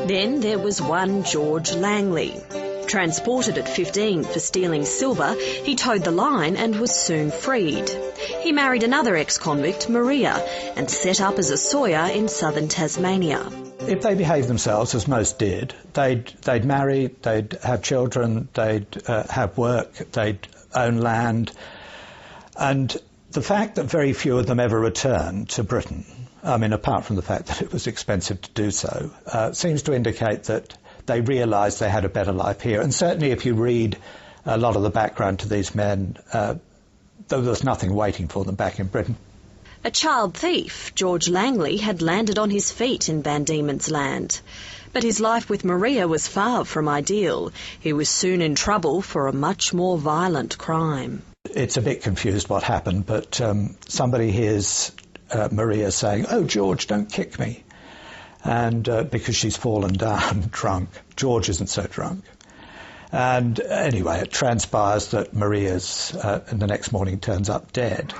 Then there was one George Langley. Transported at 15 for stealing silver, he towed the line and was soon freed. He married another ex-convict, Maria, and set up as a sawyer in southern Tasmania. If they behaved themselves, as most did, they'd marry, they'd have children, they'd have work, they'd own land. And the fact that very few of them ever returned to Britain, I mean, apart from the fact that it was expensive to do so, seems to indicate that they realised they had a better life here. And certainly if you read a lot of the background to these men, there was nothing waiting for them back in Britain. A child thief, George Langley had landed on his feet in Van Diemen's Land. But his life with Maria was far from ideal. He was soon in trouble for a much more violent crime. It's a bit confused what happened, but somebody hears Maria saying, "Oh, George, don't kick me." And because she's fallen down drunk. George isn't so drunk. And anyway, it transpires that Maria's, the next morning, turns up dead.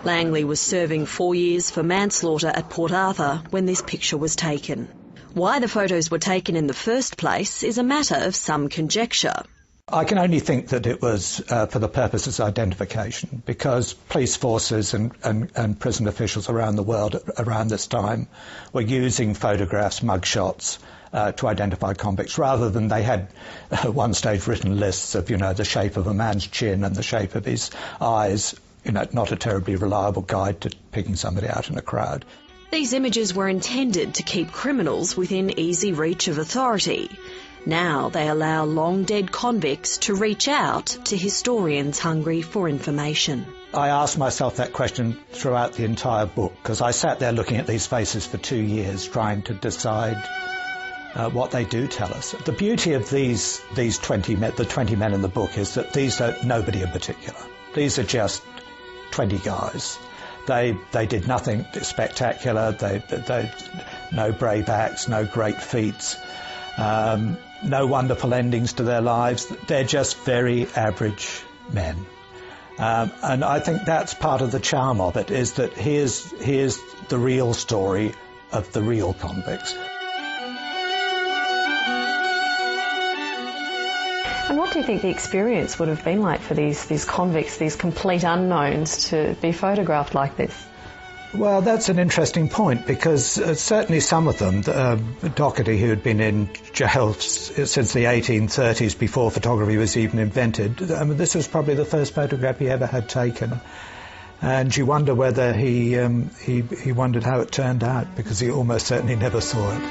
Langley was serving 4 years for manslaughter at Port Arthur when this picture was taken. Why the photos were taken in the first place is a matter of some conjecture. I can only think that it was for the purposes of identification, because police forces and prison officials around the world around this time were using photographs, mugshots, to identify convicts, rather than they had at one stage written lists of, the shape of a man's chin and the shape of his eyes, not a terribly reliable guide to picking somebody out in a crowd. These images were intended to keep criminals within easy reach of authority. Now they allow long-dead convicts to reach out to historians hungry for information. I asked myself that question throughout the entire book, because I sat there looking at these faces for 2 years trying to decide what they do tell us. The beauty of these 20 men, the 20 men in the book, is that these are nobody in particular. These are just 20 guys. They did nothing spectacular. They no brave acts, no great feats. No wonderful endings to their lives. They're just very average men. And I think that's part of the charm of it, is that here's the real story of the real convicts. And what do you think the experience would have been like for these convicts, these complete unknowns, to be photographed like this? Well, that's an interesting point, because certainly some of them, Doherty, who had been in jail since the 1830s, before photography was even invented, this was probably the first photograph he ever had taken. And you wonder whether he wondered how it turned out, because he almost certainly never saw it.